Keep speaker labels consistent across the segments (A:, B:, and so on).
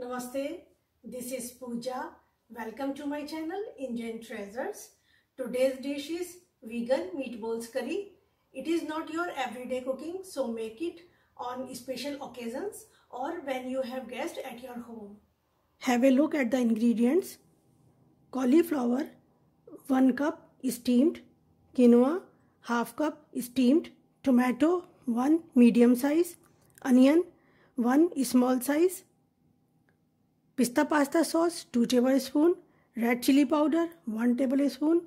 A: Namaste, this is Pooja. Welcome to my channel Indian Treasures. Today's dish is vegan meatballs curry. It is not your everyday cooking, so make it on special occasions or when you have guests at your home. Have a look at the ingredients. Cauliflower 1 cup steamed, quinoa half cup steamed, tomato 1 medium size, onion 1 small size, pista pasta sauce 2 tablespoon, red chili powder 1 tablespoon,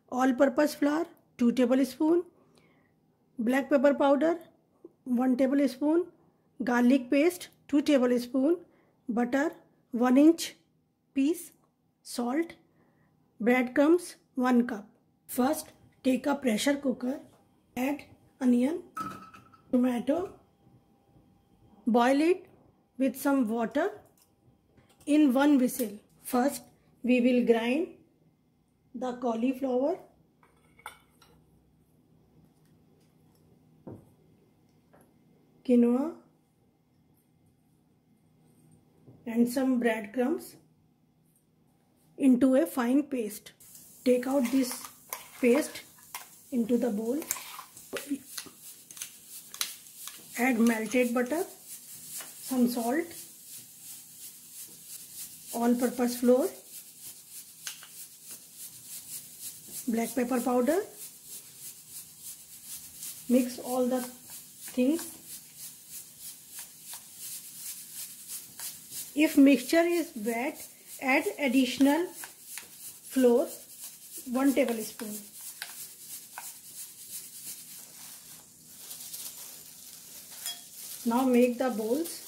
A: all purpose flour 2 tablespoon, black pepper powder 1 tablespoon, garlic paste 2 tablespoon, butter 1 inch piece, salt, breadcrumbs 1 cup. First, take a pressure cooker, add onion, tomato, boil it with some water in 1 whistle. First, we will grind the cauliflower, quinoa and some breadcrumbs into a fine paste. Take out this paste into the bowl. Add melted butter, some salt, all-purpose flour, black pepper powder. Mix all the things. If mixture is wet, add additional flour 1 tablespoon. Now make the balls.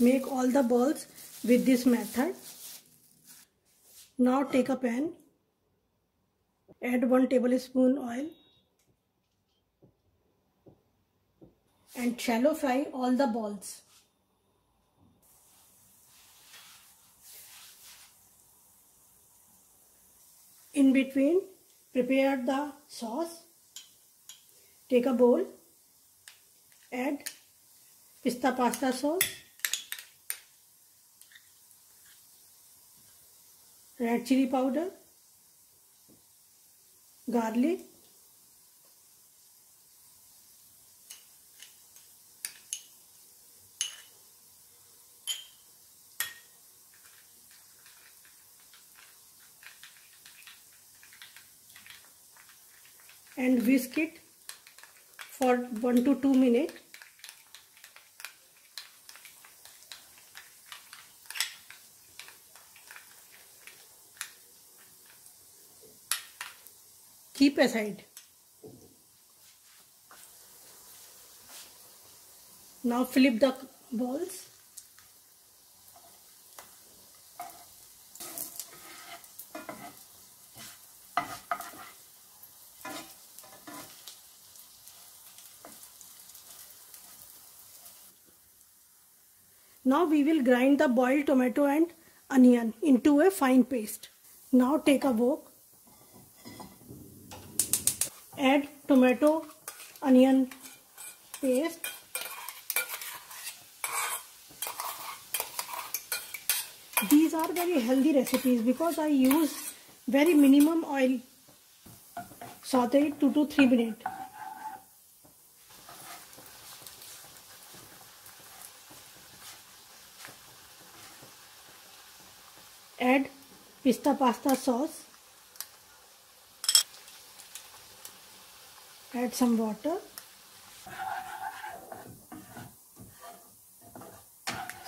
A: Make all the balls with this method. Now take a pan, add 1 tablespoon oil and shallow fry all the balls. In between, prepare the sauce. Take a bowl, add pista pasta sauce, red chili powder, garlic, and whisk it for 1 to 2 minutes. Keep aside. Now flip the balls. Now we will grind the boiled tomato and onion into a fine paste. Now take a wok. Add tomato, onion paste, these are very healthy recipes because I use very minimum oil. Saute it 2 to 3 minutes. Add pista pasta sauce. Add some water.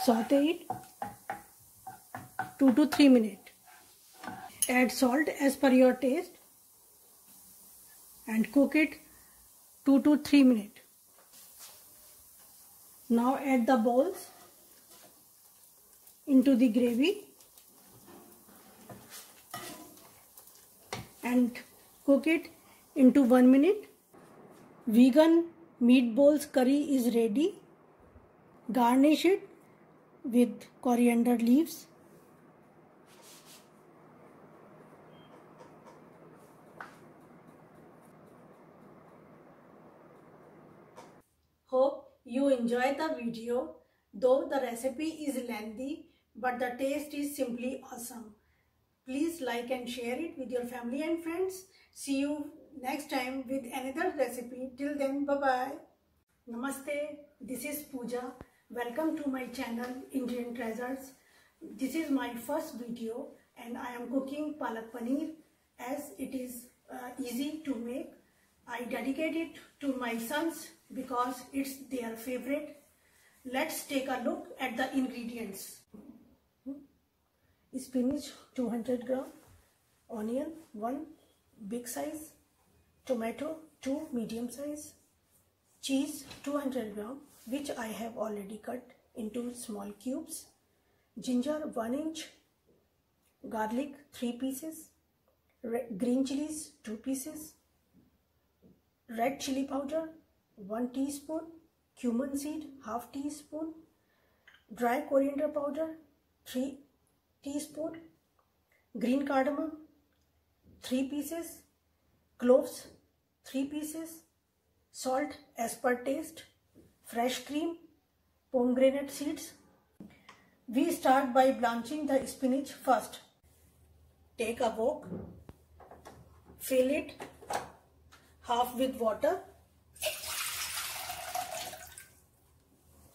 A: Saute it 2 to 3 minutes. Add salt as per your taste and cook it 2 to 3 minutes. Now add the balls into the gravy and cook it into 1 minute. Vegan meatballs curry is ready. Garnish it with coriander leaves. Hope you enjoy the video. Though the recipe is lengthy, but the taste is simply awesome. Please like and share it with your family and friends. See you next time with another recipe. Till then, bye-bye. Namaste. This is Pooja. Welcome to my channel Indian Treasures. This is my first video and I am cooking palak paneer as it is easy to make. I dedicate it to my sons because it's their favorite. Let's take a look at the ingredients. Spinach 200 gram, onion 1 big size, tomato 2 medium size, cheese 200 gram which I have already cut into small cubes, ginger 1 inch, garlic 3 pieces, green chilies 2 pieces, red chili powder 1 teaspoon, cumin seed half teaspoon, dry coriander powder 3 teaspoon, green cardamom 3 pieces, cloves 3 pieces, salt as per taste, fresh cream, pomegranate seeds. We start by blanching the spinach first. Take a wok, fill it half with water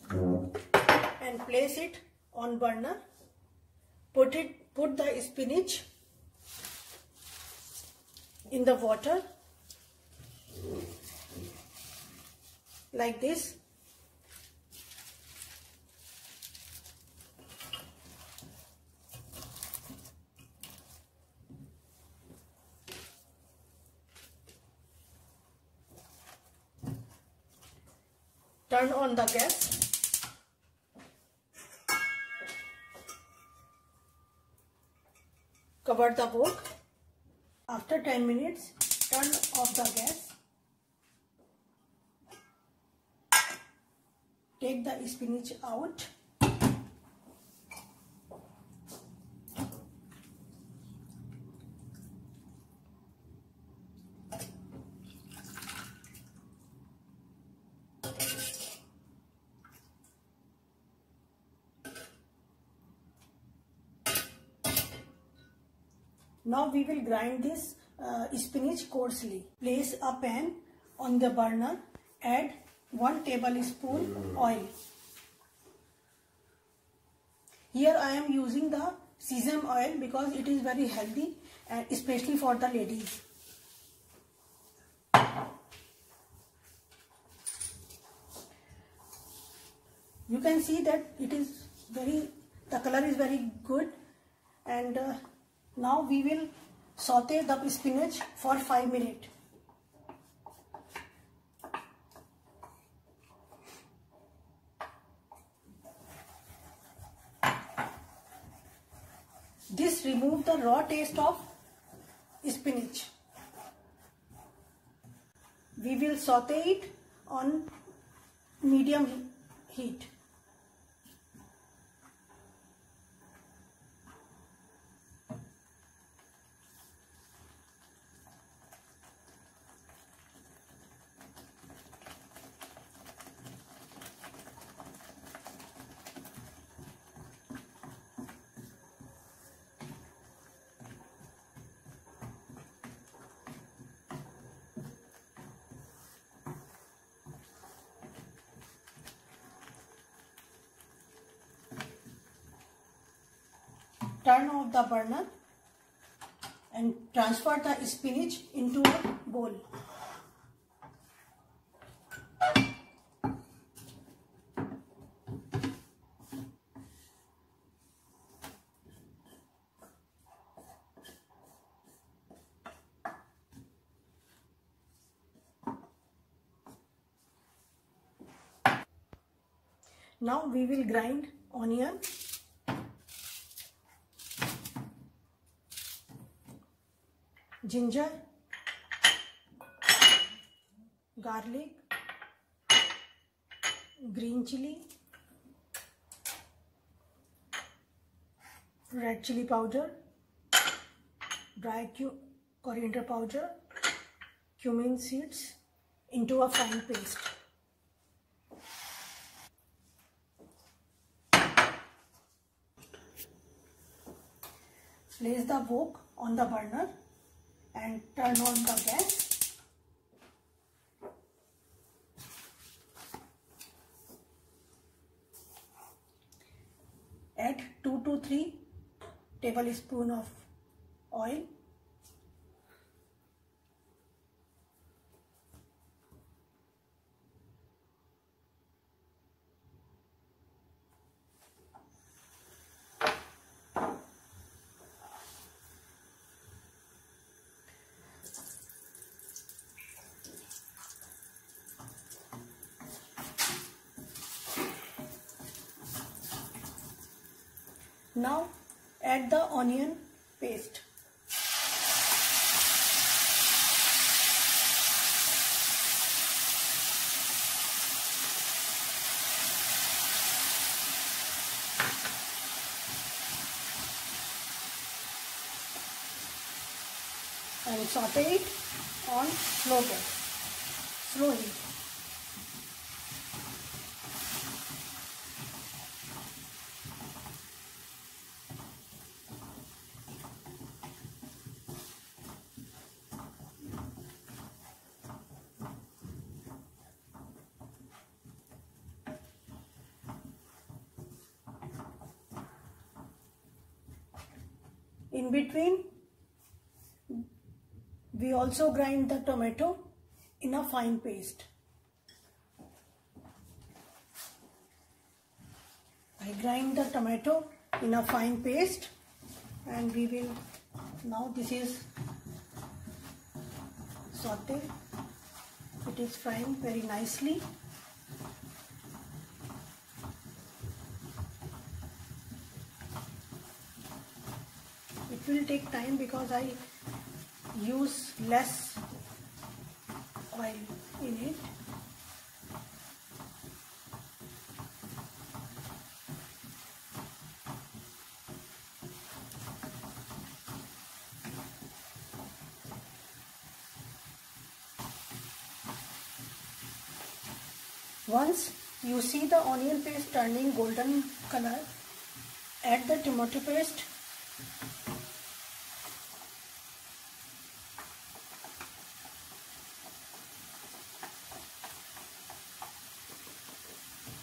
A: and place it on burner. Put the spinach in the water like this. Turn on the gas. Cover the wok. After 10 minutes, turn off the gas. Take the spinach out. Now we will grind this spinach coarsely. Place a pan on the burner. Add 1 tablespoon oil. Here I am using the sesame oil because it is very healthy and especially for the ladies. You can see that the color is very good, and now we will saute the spinach for 5 minutes. This removes the raw taste of spinach. We will saute it on medium heat. Turn off the burner and transfer the spinach into a bowl. Now we will grind onion, ginger, garlic, green chili, red chili powder, dry coriander powder, cumin seeds into a fine paste. Place the wok on the burner and turn on the gas. Add 2 to 3 tablespoons of oil. Now add the onion paste. And saute it on slow heat. In between, we also grind the tomato in a fine paste. I grind the tomato in a fine paste, and we will now, this is sauté. It is frying very nicely. It will take time because I use less oil in it. Once you see the onion paste turning golden color, add the tomato paste.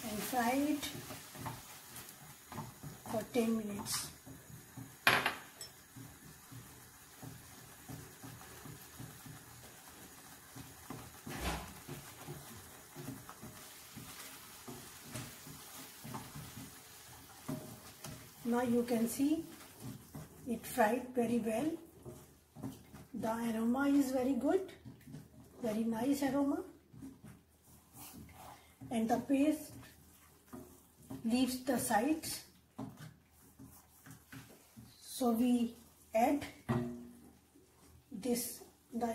A: And fry it for 10 minutes. Now you can see it fried very well. The aroma is very good, very nice aroma, and the paste leaves the sides. So we add the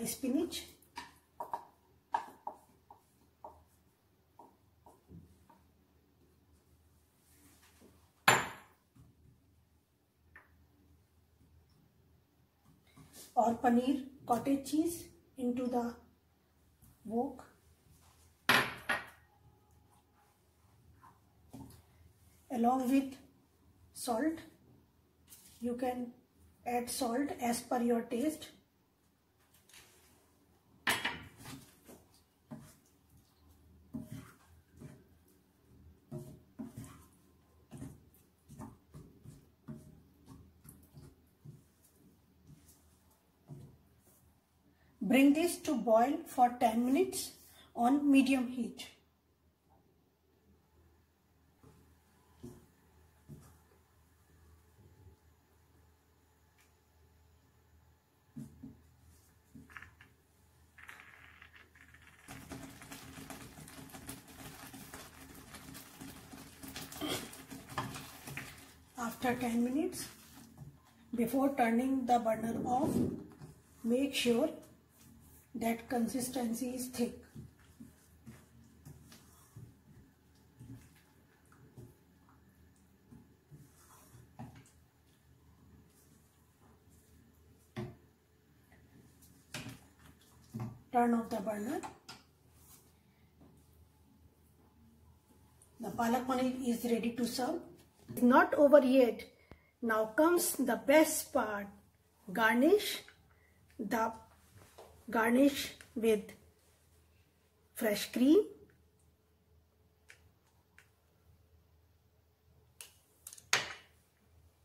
A: spinach. Or paneer, cottage cheese into the wok. Along with salt. You can add salt as per your taste. Bring this to boil for 10 minutes on medium heat. After 10 minutes, before turning the burner off, make sure that consistency is thick. Turn off the burner. The palak paneer is ready to serve. It's not over yet. Now comes the best part. Garnish with fresh cream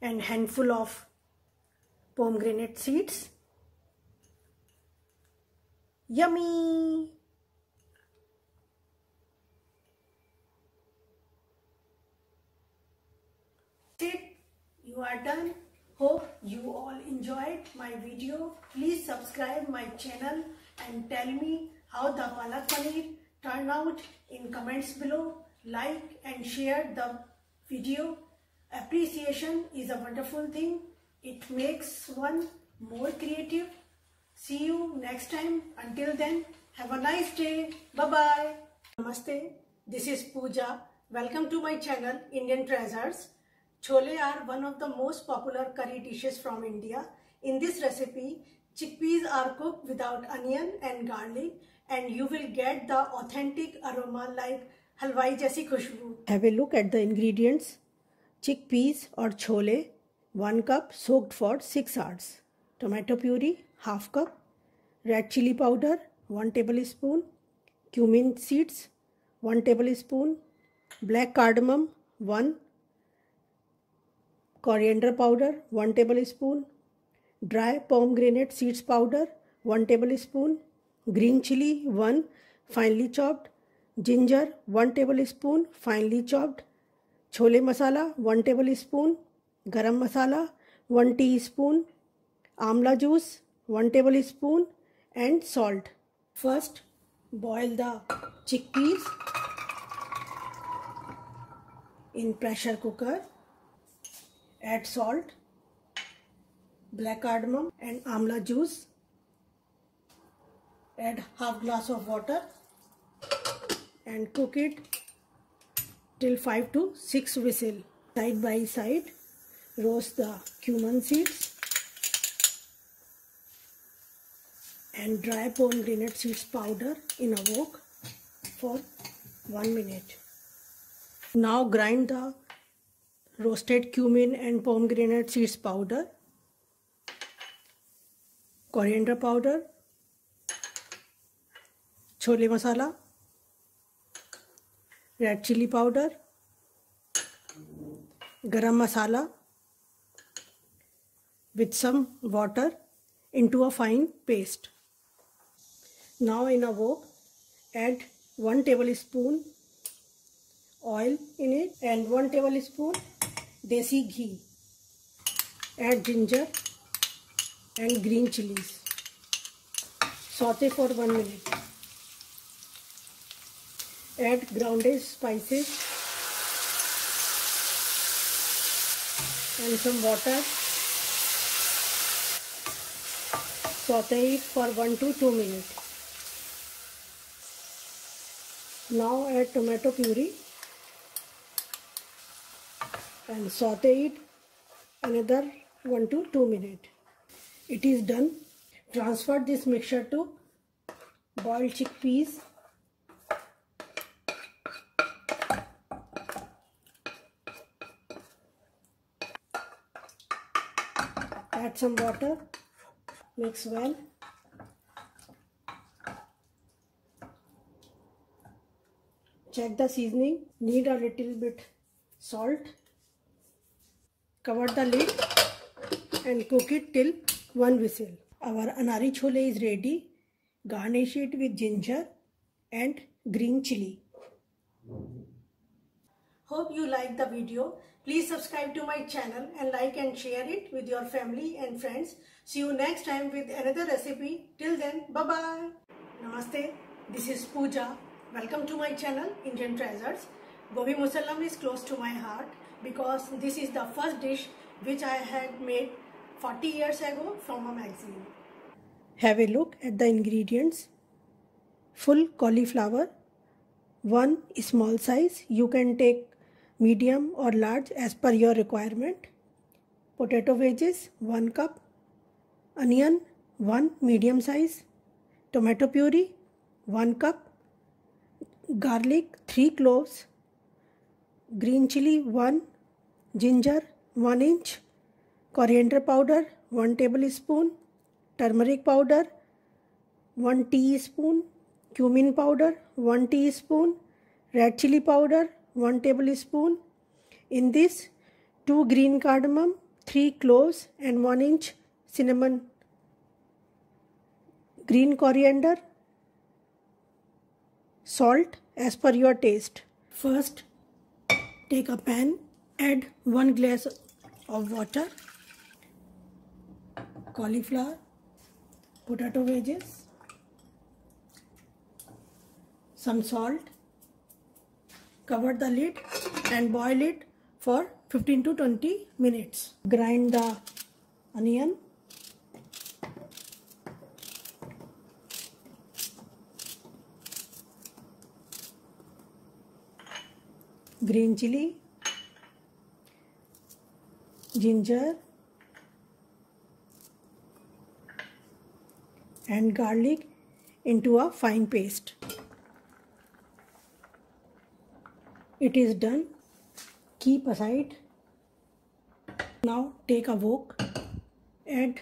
A: and handful of pomegranate seeds. Yummy! That's it. You are done. Hope you all enjoyed my video. Please subscribe my channel and tell me how the palak paneer turned out in comments below. Like and share the video. Appreciation is a wonderful thing. It makes one more creative. See you next time. Until then, have a nice day. Bye-bye. Namaste. This is Pooja. Welcome to my channel, Indian Treasures. Chole are one of the most popular curry dishes from India. In this recipe, chickpeas are cooked without onion and garlic, and you will get the authentic aroma like halwai jaisi khushboo. Have a look at the ingredients. Chickpeas or chole, 1 cup soaked for 6 hours. Tomato puree, half cup. Red chili powder, 1 tablespoon. Cumin seeds, 1 tablespoon. Black cardamom, 1. Coriander powder, 1 tablespoon. Dry pomegranate seeds powder, 1 tablespoon. Green chili, 1 finely chopped. Ginger, 1 tablespoon finely chopped. Chole masala, 1 tablespoon. Garam masala, 1 teaspoon. Amla juice, 1 tablespoon. And salt. First, boil the chickpeas in pressure cooker. Add salt, black cardamom and amla juice. Add half glass of water and cook it till 5 to 6 whistles. Side by side, roast the cumin seeds and dry pomegranate seeds powder in a wok for 1 minute. Now grind the roasted cumin and pomegranate seeds powder, coriander powder, chole masala, red chili powder, garam masala with some water into a fine paste. Now in a wok, add 1 tablespoon oil in it and 1 tablespoon desi ghee. Add ginger and green chilies. Saute for 1 minute. Add grounded spices and some water. Saute it for 1 to 2 minutes. Now add tomato puree and saute it another 1 to 2 minutes. It is done. Transfer this mixture to boiled chickpeas. Add some water. Mix well. Check the seasoning. Need a little bit salt. Cover the lid and cook it till 1 whistle. Our anari chole is ready. Garnish it with ginger and green chili. Hope you like the video. Please subscribe to my channel and like and share it with your family and friends. See you next time with another recipe. Till then, bye-bye. Namaste. This is Pooja. Welcome to my channel, Indian Treasures. Gobi Musallam is close to my heart because this is the first dish which I had made 40 years ago from a magazine. Have a look at the ingredients. Full cauliflower, 1 small size. You can take medium or large as per your requirement. Potato wedges, 1 cup. Onion, 1 medium size. tomato puree 1 cup, garlic 3 cloves, green chili 1, ginger 1 inch, coriander powder 1 tablespoon, turmeric powder 1 teaspoon, cumin powder 1 teaspoon, red chili powder 1 tablespoon. In this, 2 green cardamom, 3 cloves and 1 inch cinnamon, green coriander, salt as per your taste. First, take a pan, add 1 glass of water, cauliflower, potato wedges, some salt, cover the lid and boil it for 15 to 20 minutes. Grind the onion, green chili, ginger and garlic into a fine paste. It is done. Keep aside. Now take a wok, add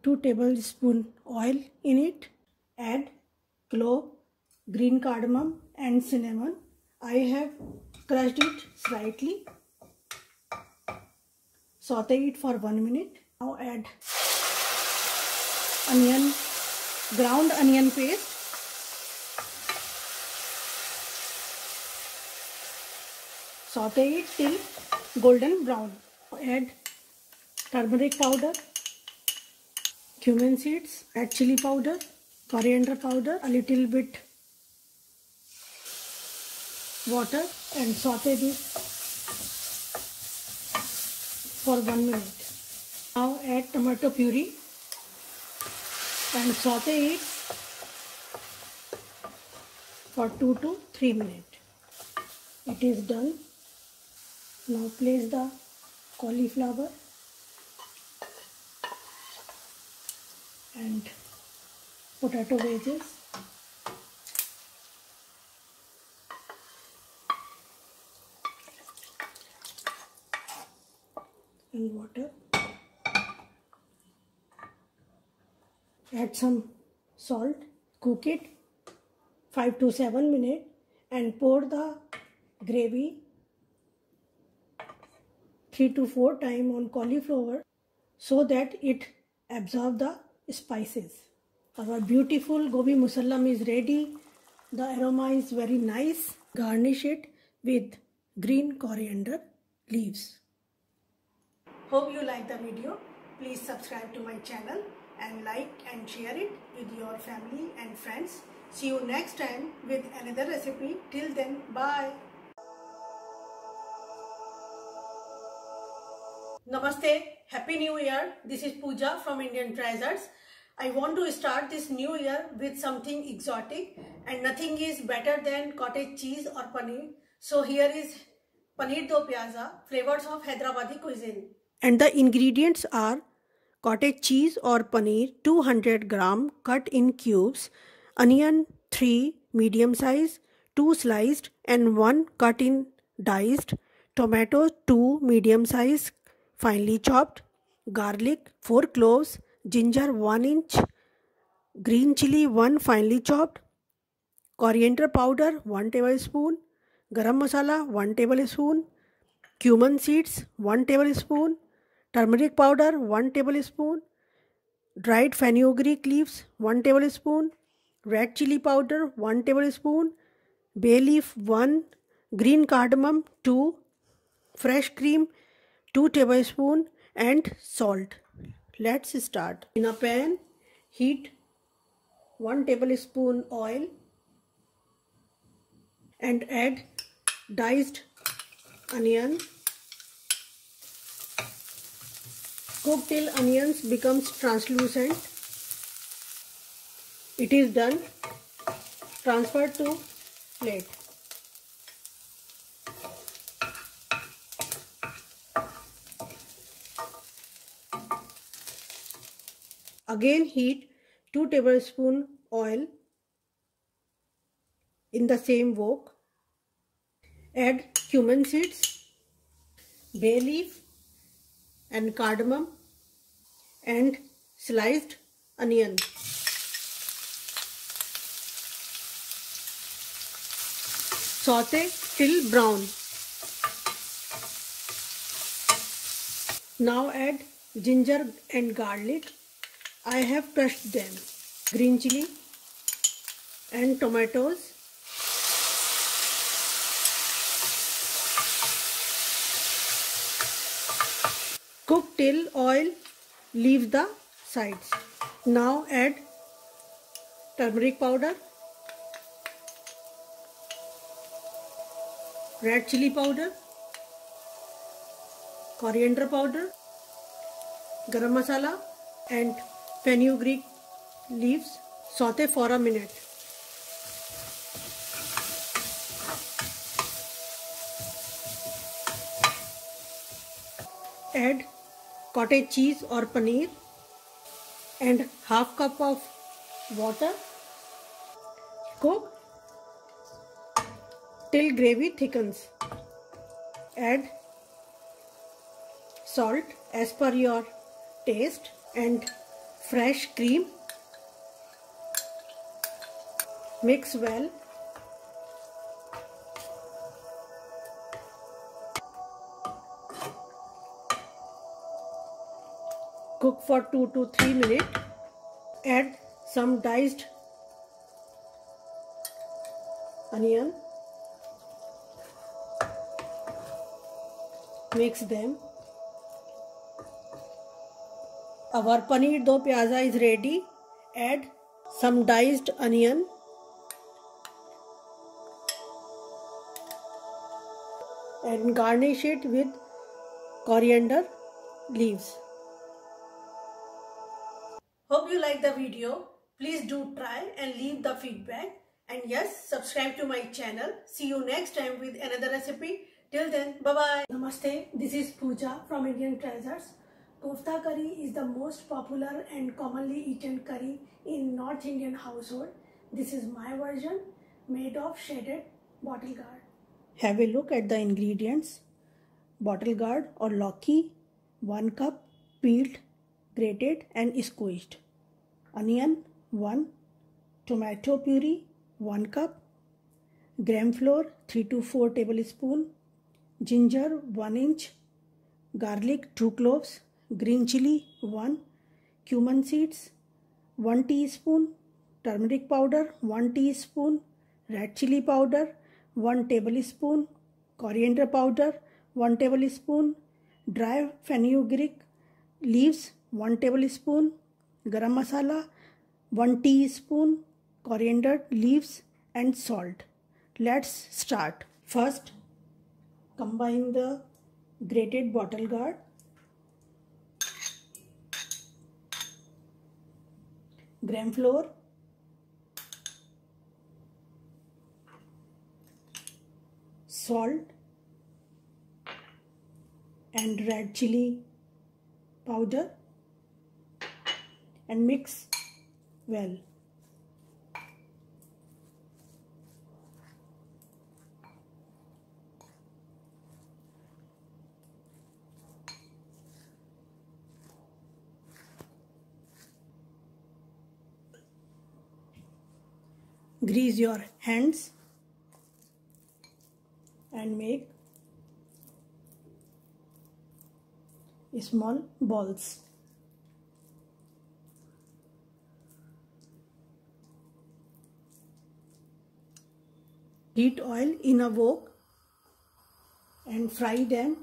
A: 2 tablespoons oil in it, add clove, green cardamom and cinnamon. I have crushed it slightly. Saute it for 1 minute. Now add onion, ground onion paste. Saute it till golden brown. Add turmeric powder, cumin seeds, red chili powder, coriander powder, a little bit water and saute this for 1 minute. Now add tomato puree and saute it for 2 to 3 minutes. It is done. Now place the cauliflower and potato wedges and water. Add some salt, cook it 5 to 7 minutes and pour the gravy 3 to 4 times on cauliflower so that it absorbs the spices. Our beautiful gobi musallam is ready. The aroma is very nice. Garnish it with green coriander leaves. Hope you like the video. Please subscribe to my channel and like and share it with your family and friends. See you next time with another recipe. Till then, bye. Namaste, Happy New Year. This is Pooja from Indian Treasures. I want to start this new year with something exotic, and nothing is better than cottage cheese or paneer. So here is paneer do pyaza, flavors of Hyderabadi cuisine. And the ingredients are cottage cheese or paneer 200 gram cut in cubes, onion 3 medium size, 2 sliced and 1 cut in diced, tomato 2 medium size finely chopped, garlic 4 cloves, ginger 1 inch, green chili 1 finely chopped, coriander powder 1 tablespoon, garam masala 1 tablespoon, cumin seeds 1 tablespoon, turmeric powder 1 tablespoon, dried fenugreek leaves 1 tablespoon, red chili powder 1 tablespoon, bay leaf 1, green cardamom 2, fresh cream 2 tablespoon and salt. Let's start. In a pan, heat 1 tablespoon oil and add diced onion. Cook till onions becomes translucent. It is done. Transfer to plate. Again heat 2 tablespoons oil in the same wok. Add cumin seeds, bay leaf and cardamom and sliced onion. Saute till brown. Now add ginger and garlic. I have crushed them. Green chili and tomatoes. Cook till oil leaves the sides. Now add turmeric powder, red chili powder, coriander powder, garam masala and fenugreek leaves. Saute for a minute. Add cottage cheese or paneer and half cup of water. Cook till gravy thickens. Add salt as per your taste and fresh cream. Mix well. Cook for 2 to 3 minutes. Add some diced onion. Mix them. Our paneer do pyaza is ready. Add some diced onion and garnish it with coriander leaves. Hope you like the video. Please do try and leave the feedback. And yes, subscribe to my channel. See you next time with another recipe. Till then, bye-bye. Namaste. This is Pooja from Indian Treasures. Kofta curry is the most popular and commonly eaten curry in North Indian household. This is my version made of shredded bottle gourd. Have a look at the ingredients. Bottle gourd or lauki, 1 cup peeled, grated and squeezed. Onion 1, tomato puree 1 cup, gram flour 3 to 4 tablespoons, ginger 1 inch, garlic 2 cloves, green chili 1, cumin seeds 1 teaspoon, turmeric powder 1 teaspoon, red chili powder 1 tablespoon, coriander powder 1 tablespoon, dry fenugreek leaves 1 tablespoon, garam masala 1 teaspoon, coriander leaves and salt. Let's start. First, combine the grated bottle gourd, gram flour, salt and red chili powder and mix well. Grease your hands and make small balls. Heat oil in a wok and fry them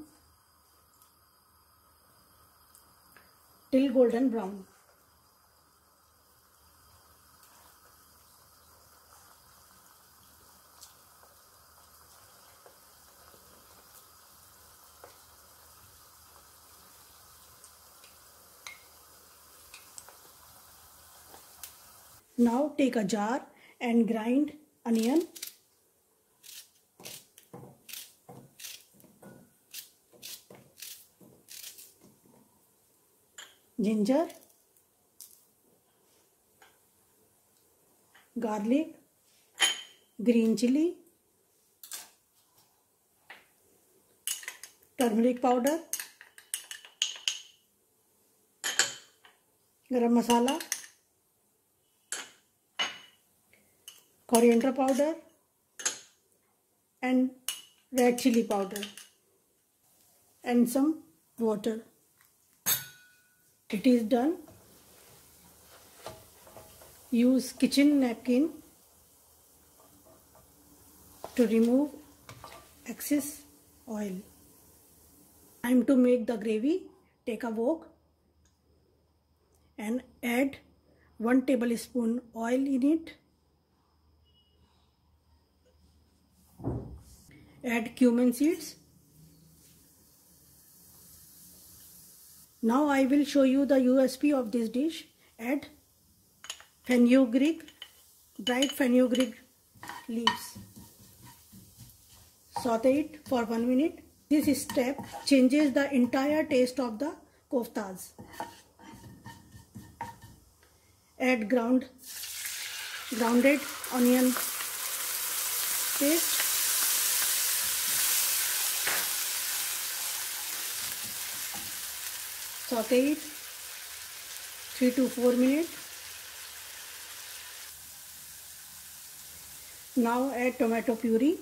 A: till golden brown. Now take a jar and grind onion, ginger, garlic, green chili, turmeric powder, garam masala, coriander powder and red chili powder and some water. It is done. Use kitchen napkin to remove excess oil. Time to make the gravy. Take a wok and add 1 tablespoon oil in it. Add cumin seeds. Now I will show you the USP of this dish. Add fenugreek, dried fenugreek leaves. Saute it for 1 minute. This step changes the entire taste of the koftas. Add grounded onion paste. Saute it 3 to 4 minutes. Now add tomato puree.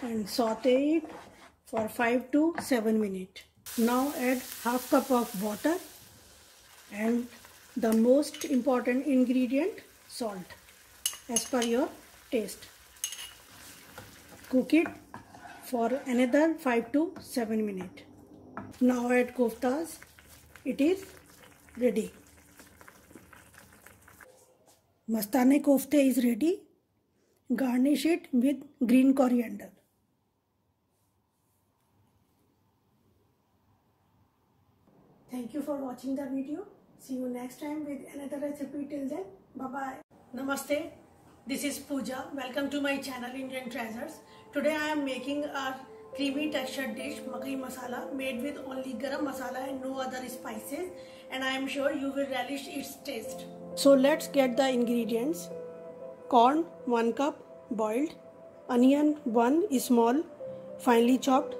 A: And saute it for 5 to 7 minutes. Now add half cup of water and the most important ingredient, salt, as per your taste. Cook it for another 5 to 7 minutes. Now add koftas. It is ready. Mastane kofte is ready. Garnish it with green coriander. Thank you for watching the video. See you next time with another recipe. Till then, bye-bye. Namaste. This is Pooja. Welcome to my channel Indian Treasures. Today I am making a creamy textured dish, makai masala, made with only garam masala and no other spices, and I am sure you will relish its taste. So let's get the ingredients. Corn 1 cup boiled, onion 1 small finely chopped,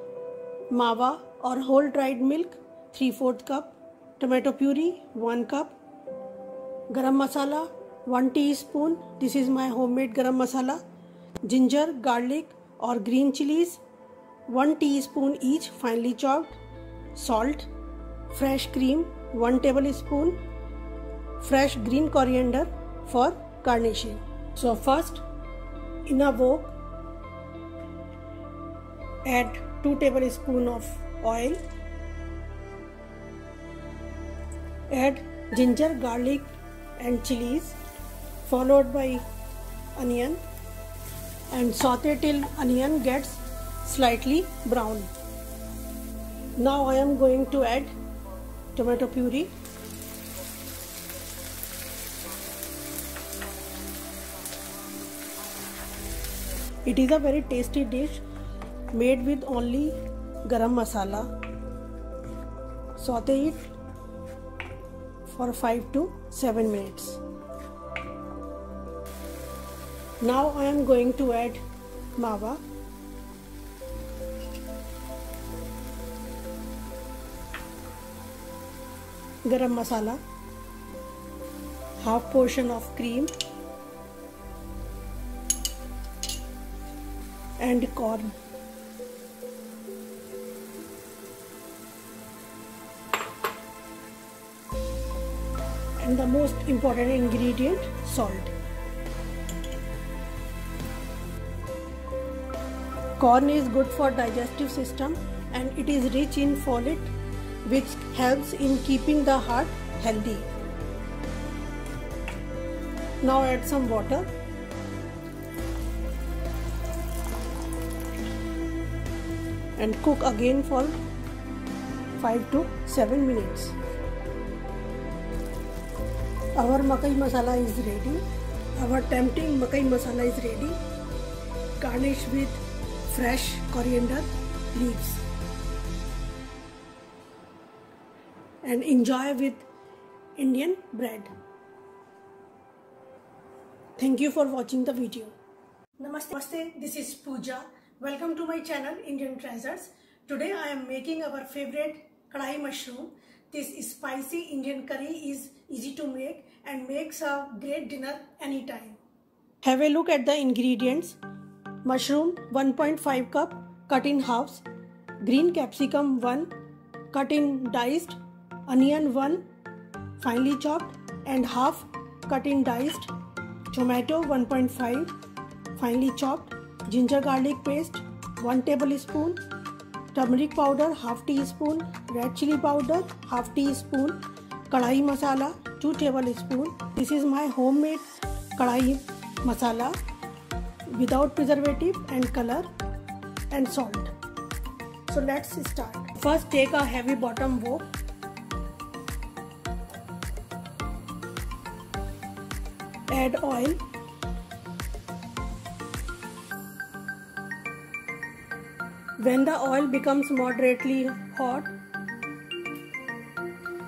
A: mawa or whole dried milk 3/4 cup, tomato puree 1 cup, garam masala 1 teaspoon, this is my homemade garam masala, ginger, garlic or green chilies 1 teaspoon each finely chopped, salt, fresh cream 1 tablespoon, fresh green coriander for garnishing. So first, in a wok, add 2 tablespoons of oil, add ginger, garlic and chilies followed by onion and saute till onion gets slightly brown. Now I am going to add tomato puree. It is a very tasty dish made with only garam masala. Saute it for 5 to 7 minutes. Now I am going to add mawa. Garam masala, half portion of cream and corn. And the most important ingredient, salt. Corn is good for digestive system and it is rich in folate, which helps in keeping the heart healthy. Now add some water. And cook again for 5 to 7 minutes. Our makai masala is ready. Our tempting makai masala is ready. Garnish with fresh coriander leaves. and enjoy with Indian bread. Thank you for watching the video. Namaste, this is Pooja. Welcome to my channel Indian Treasures. Today I am making our favorite kadai mushroom. This spicy Indian curry is easy to make and makes a great dinner anytime. Have a look at the ingredients. Mushroom 1.5 cup cut in halves, green capsicum 1 cut in diced, onion 1 finely chopped and half cut in diced, tomato 1.5 finely chopped, ginger garlic paste 1 tablespoon, turmeric powder half teaspoon, red chili powder half teaspoon, kadai masala 2 tablespoon. This is my homemade kadai masala without preservative and color and salt. So let's start. First take a heavy bottom wok. Add oil. When the oil becomes moderately hot,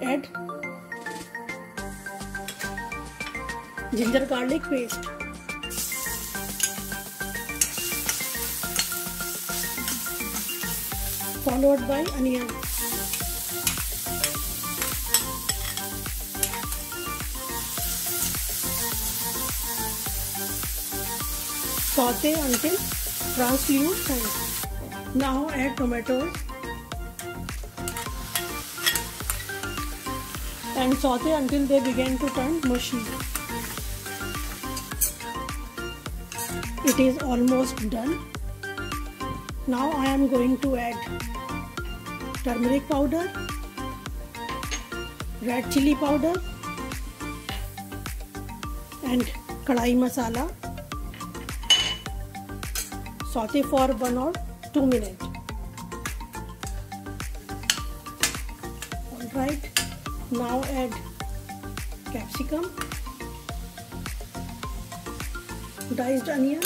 A: add ginger garlic paste. Followed by onion. Saute until translucent. Now add tomatoes and saute until they begin to turn mushy. It is almost done. Now I am going to add turmeric powder, red chili powder and kadai masala. Saute for 1 or 2 minutes. Alright, now add capsicum, diced onion,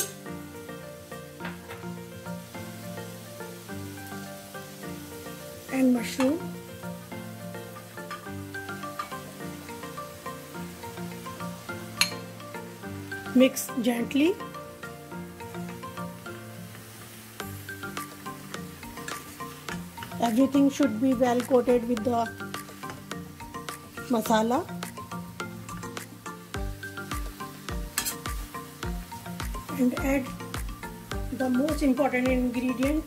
A: and mushroom. Mix gently. Everything should be well coated with the masala. And add the most important ingredient,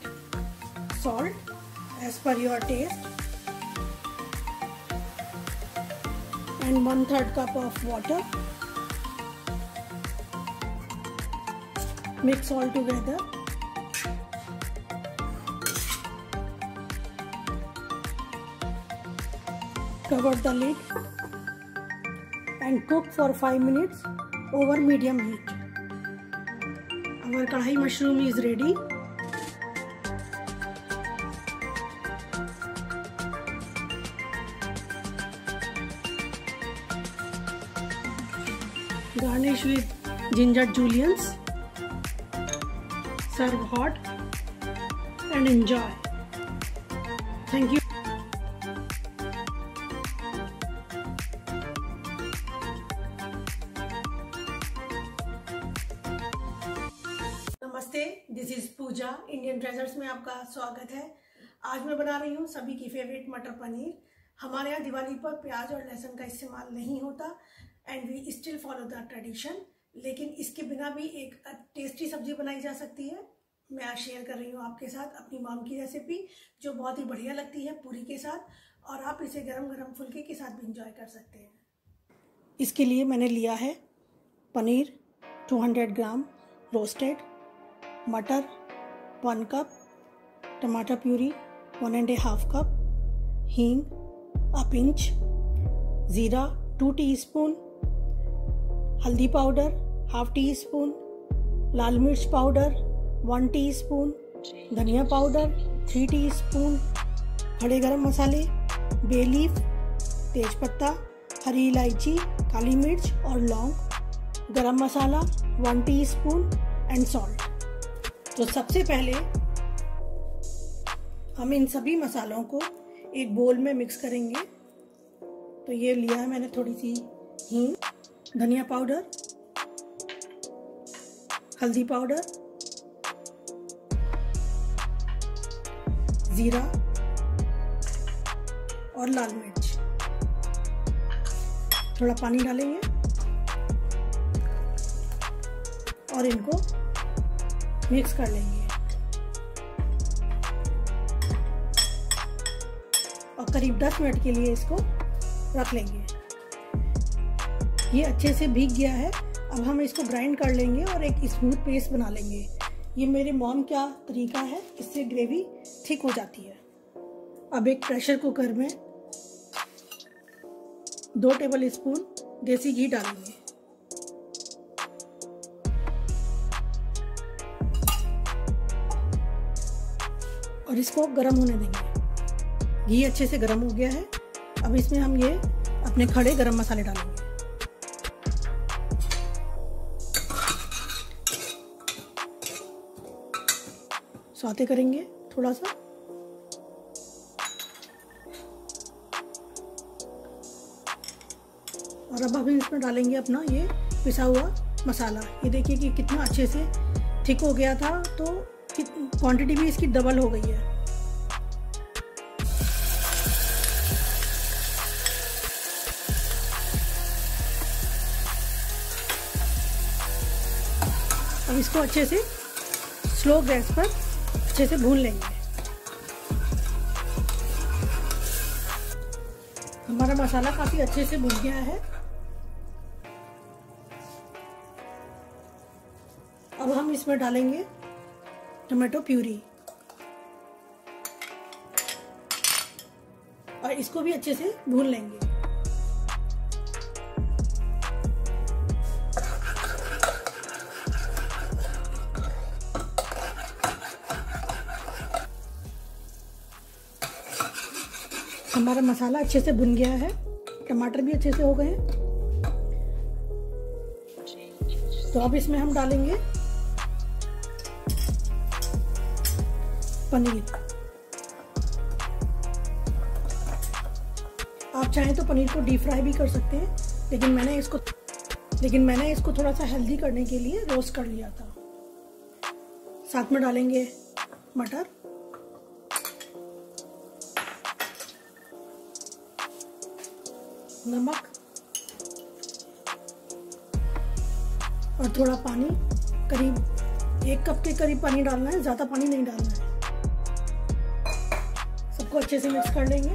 A: salt as per your taste, and 1/3 cup of water. Mix all together. Cover the lid and cook for 5 minutes over medium heat. Our kadai mushroom is ready. Garnish with ginger juliennes. Serve hot and enjoy. Thank you. नमस्ते, this is Pooja. Indian Treasures में आपका स्वागत है। आज मैं बना रही हूँ सभी की फेवरेट मटर पनीर। हमारे यहाँ दिवाली पर प्याज और लहसुन का इस्तेमाल नहीं होता and we still follow the tradition, लेकिन इसके बिना भी एक टेस्टी सब्जी बनाई जा सकती है। मैं आज शेयर कर रही हूँ आपके साथ अपनी मॉम की रेसिपी, जो बहुत ही बढ़िया लगती है पूरी के साथ, और आप इसे गरम गरम फुल्के के साथ भी इंजॉय कर सकते हैं। इसके लिए मैंने लिया है पनीर 200 ग्राम रोस्टेड, मटर 1 कप, टमाटर प्यूरी 1.5 कप, हींग a pinch, जीरा 2 टीस्पून, हल्दी पाउडर 1/2 टीस्पून, लाल मिर्च पाउडर 1 टीस्पून, धनिया पाउडर 3 टीस्पून, खड़े गरम मसाले, बे लीफ, तेजपत्ता, हरी इलायची, काली मिर्च और लौंग, गरम मसाला 1 टीस्पून एंड सॉल्ट। तो सबसे पहले हम इन सभी मसालों को एक बोल में मिक्स करेंगे। तो ये लिया है मैंने थोड़ी सी हींग, धनिया पाउडर, हल्दी पाउडर, जीरा और लाल मिर्च। थोड़ा पानी डालेंगे और इनको मिक्स कर लेंगे और करीब 10 मिनट के लिए इसको रख लेंगे। ये अच्छे से भीग गया है। अब हम इसको ग्राइंड कर लेंगे और एक स्मूथ पेस्ट बना लेंगे। ये मेरे मॉम का तरीका है, इससे ग्रेवी थिक हो जाती है। अब एक प्रेशर कुकर में 2 टेबल स्पून देसी घी डालेंगे और इसको गर्म होने देंगे। घी अच्छे से गर्म हो गया है। अब इसमें हम ये अपने खड़े गरम मसाले डालेंगे। सौते करेंगे थोड़ा सा और अब हम इसमें डालेंगे अपना ये पिसा हुआ मसाला। ये देखिए कि कितना अच्छे से थिक हो गया था, तो क्वांटिटी भी इसकी डबल हो गई है। अब इसको अच्छे से स्लो गैस पर अच्छे से भून लेंगे। हमारा मसाला काफी अच्छे से भून गया है। अब हम इसमें डालेंगे टमाटो प्यूरी और इसको भी अच्छे से भून लेंगे। हमारा मसाला अच्छे से भुन गया है, टमाटर भी अच्छे से हो गए हैं। तो अब इसमें हम डालेंगे पनीर। आप चाहें तो पनीर को डीप फ्राई भी कर सकते हैं, लेकिन मैंने इसको थोड़ा सा हेल्दी करने के लिए रोस्ट कर लिया था। साथ में डालेंगे मटर, नमक और थोड़ा पानी। करीब 1 कप के करीब पानी डालना है, ज़्यादा पानी नहीं डालना है। सबको अच्छे से मिक्स कर लेंगे।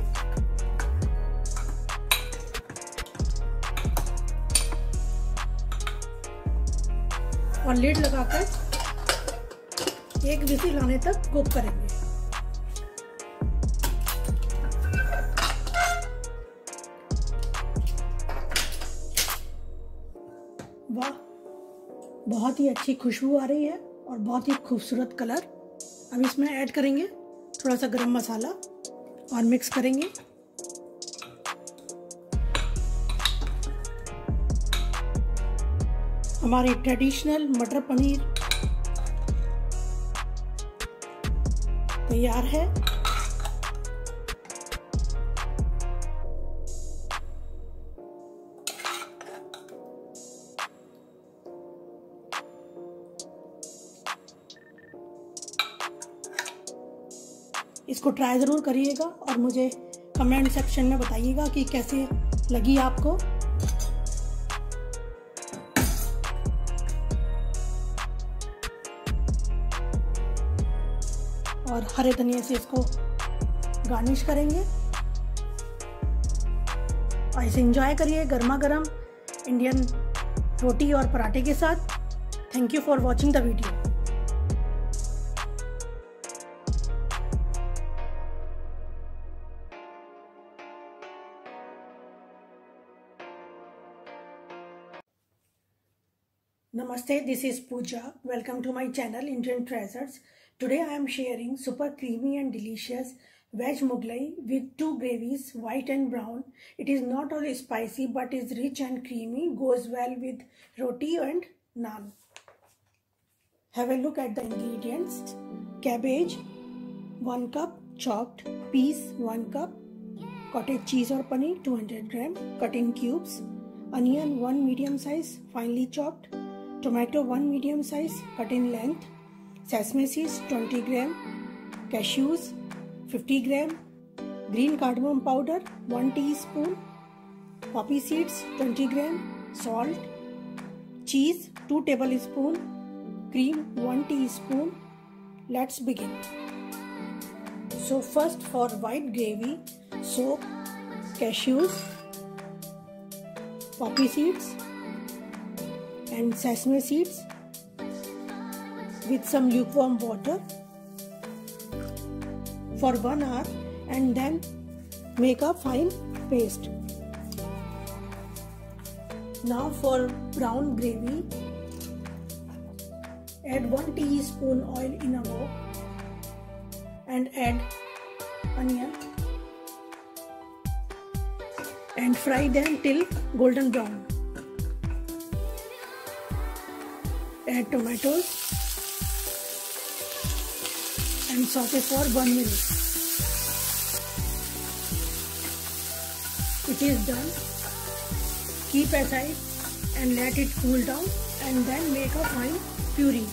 A: और लिड लगाकर 1 विसिल आने तक कुक करेंगे। वाह, बहुत ही अच्छी खुशबू आ रही है और बहुत ही खूबसूरत कलर। अब इसमें ऐड करेंगे थोड़ा सा गरम मसाला और मिक्स करेंगे। हमारी ट्रेडिशनल मटर पनीर तैयार है। इसको ट्राई ज़रूर करिएगा और मुझे कमेंट सेक्शन में बताइएगा कि कैसे लगी आपको। और हरे धनिया से इसको गार्निश करेंगे और इसे एंजॉय करिए गर्मा गर्म इंडियन रोटी और पराठे के साथ। Thank you for watching the video. Namaste, this is Pooja. Welcome to my channel Indian Treasures. Today I am sharing super creamy and delicious veg Mughlai with 2 gravies, white and brown. It is not only spicy but is rich and creamy, goes well with roti and naan. Have a look at the ingredients. Cabbage 1 cup, chopped peas 1 cup, cottage cheese or paneer 200 gram cut in cubes, onion 1 medium size finely chopped, tomato 1 medium size cut in length, sesame seeds 20 gram, cashews 50 gram, green cardamom powder 1 teaspoon, poppy seeds 20 gram, salt, cheese 2 tablespoon, cream 1 teaspoon. Let's begin. So first for white gravy, soak cashews, poppy seeds and sesame seeds with some lukewarm water for 1 hour and then make a fine paste. Now for brown gravy, add 1 teaspoon oil in a wok and add onion and fry them till golden brown. Add tomatoes and saute for 1 minute. It is done. Keep aside and let it cool down and then make a fine puree.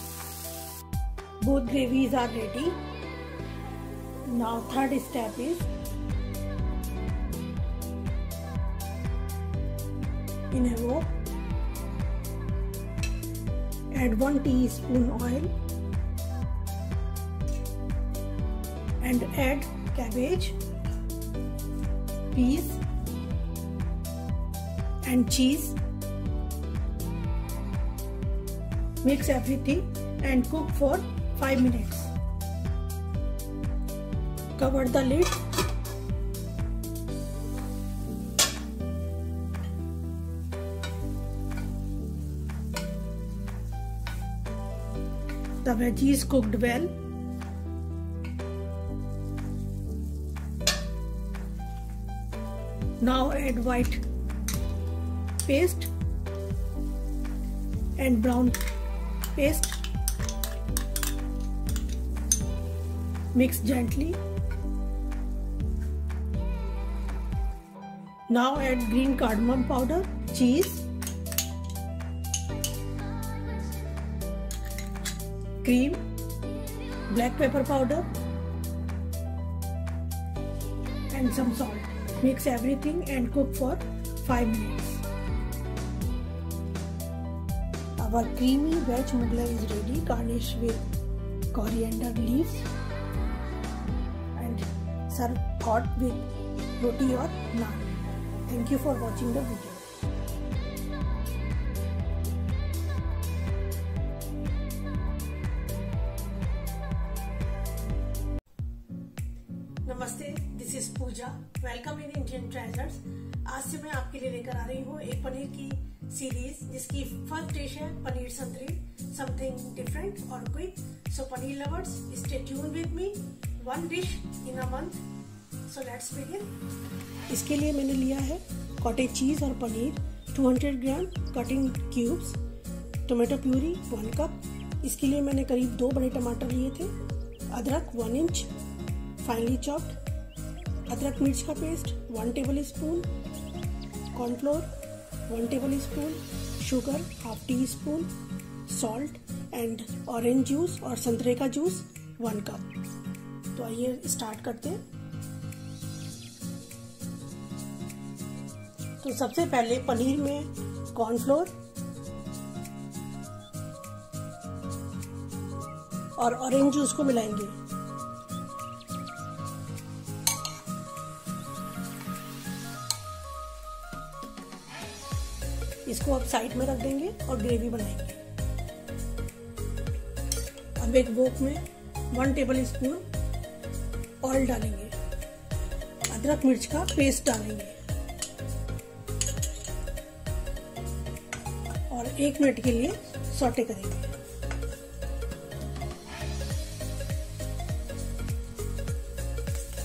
A: Both gravies are ready. Now third step is in a wok add 1 teaspoon oil and add cabbage, peas and cheese. Mix everything and cook for 5 minutes. Cover the lid. The veggies cooked well. Now add white paste and brown paste. Mix gently. Now add green cardamom powder, cheese, cream, black pepper powder and some salt. Mix everything and cook for 5 minutes. Our creamy veg mughlai is ready. Garnish with coriander leaves and serve hot with roti or naan. Thank you for watching the video. नमस्ते, this is Pooja. Welcome in Indian Treasures. आज से मैं आपके लिए लेकर आ रही हूँ एक पनीर की सीरीज जिसकी फर्स्ट डिश है पनीर संतरी, समथिंग डिफरेंट और quick. So paneer lovers, stay tune with me. 1 dish in a month. So let's begin. इसके लिए मैंने लिया है कॉटेज चीज और paneer 200 gram cutting cubes, tomato puree 1 cup. इसके लिए मैंने करीब 2 बड़े टमाटर लिए थे, अदरक 1 इंच फाइनली चॉप्ड, अदरक मिर्च का paste 1 table spoon, cornflour 1 table spoon, sugar half tea spoon, salt and orange juice और संतरे का जूस 1 कप। तो आइए स्टार्ट करते हैं। तो सबसे पहले पनीर में कॉर्नफ्लोर और ऑरेंज जूस को मिलाएंगे। इसको अब साइड में रख देंगे और ग्रेवी बनाएंगे। अब एक वोक में 1 टेबल स्पून ऑयल डालेंगे, अदरक मिर्च का पेस्ट डालेंगे और 1 मिनट के लिए सौटे करेंगे।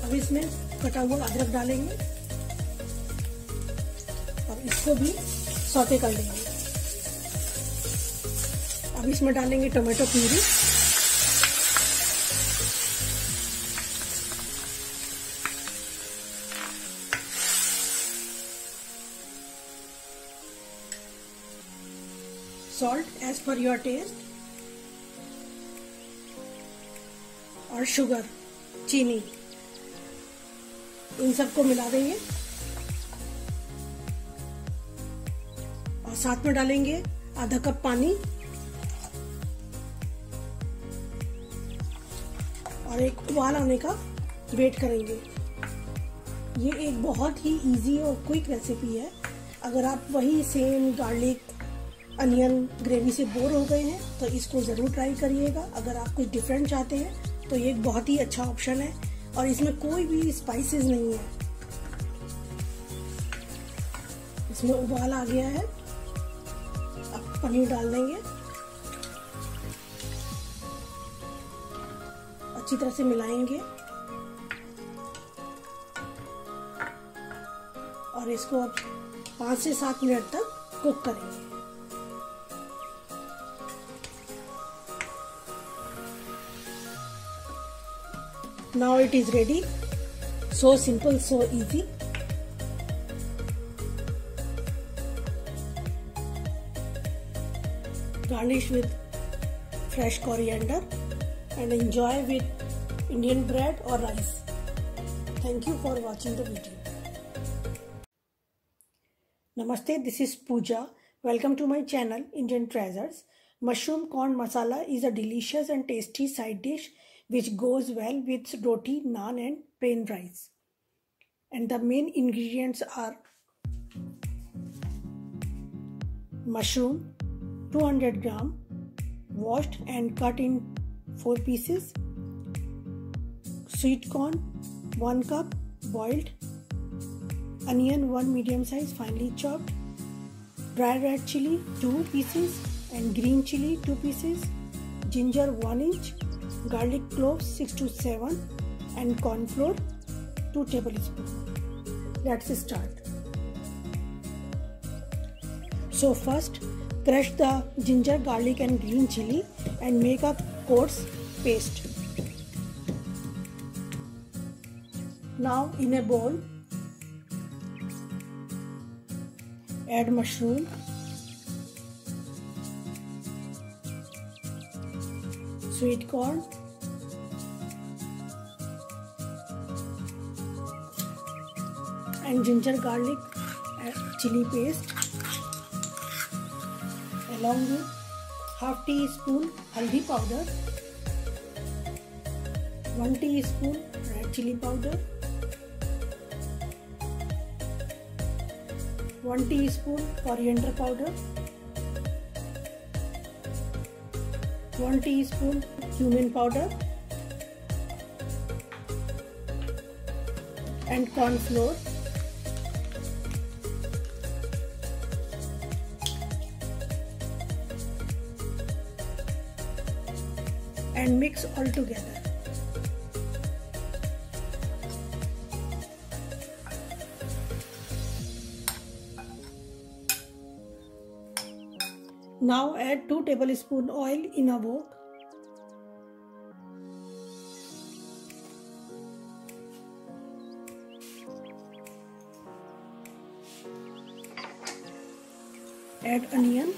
A: अब इसमें कटा हुआ अदरक डालेंगे और इसको भी सौटे कर लेंगे। अब इसमें डालेंगे tomato puree, salt as per your taste और शुगर, चीनी, इन सबको मिला देंगे और साथ में डालेंगे आधा कप पानी और एक उबाल आने का वेट करेंगे। ये एक बहुत ही इजी और क्विक रेसिपी है। अगर आप वही सेम गार्लिक अनियन ग्रेवी से बोर हो गए हैं तो इसको ज़रूर ट्राई करिएगा। अगर आप कुछ डिफरेंट चाहते हैं तो ये एक बहुत ही अच्छा ऑप्शन है और इसमें कोई भी स्पाइसेस नहीं है। इसमें उबाल आ गया है, अब पनीर डाल देंगे, अच्छी तरह से मिलाएंगे और इसको अब 5 से 7 मिनट तक कुक करेंगे। Now it is ready. So simple, so easy. Garnish with fresh coriander and enjoy with Indian bread or rice. Thank you for watching the video. Namaste, this is Pooja. Welcome to my channel Indian Treasures. Mushroom corn masala is a delicious and tasty side dish which goes well with roti, naan and plain rice. And the main ingredients are mushroom 200 gram washed and cut in 4 pieces, sweet corn 1 cup boiled, onion 1 medium size finely chopped, dry red chili 2 pieces and green chili 2 pieces, ginger 1 inch, garlic cloves 6 to 7 and corn flour 2 tablespoons. Let's start. So first crush the ginger, garlic and green chili and make a coarse paste. Now in a bowl add mushroom, sweet corn, and ginger, garlic and chili paste along with half teaspoon haldi powder, 1 teaspoon red chili powder, 1 teaspoon coriander powder, 1 teaspoon cumin powder and corn flour, and mix all together. Now add 2 tablespoons oil in a wok. Add onion,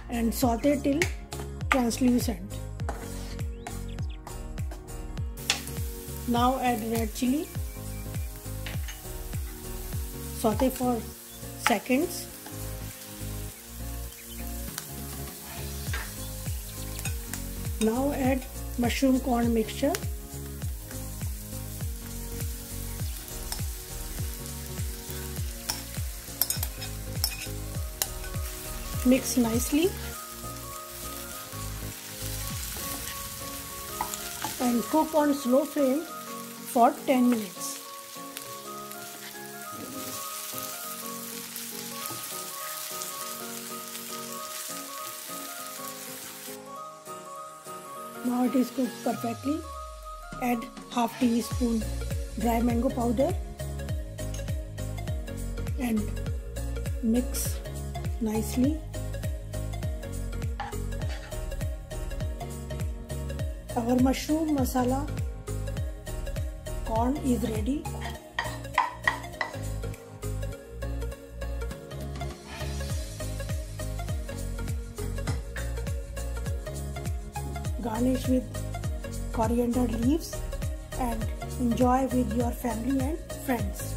A: and saute till translucent. Now add red chili. Saute for seconds. Now add mushroom corn mixture. Mix nicely and cook on slow flame for 10 minutes. Now it is cooked perfectly. Add half teaspoon dry mango powder and mix nicely. Our mushroom masala corn is ready. garnish with coriander leaves and enjoy with your family and friends.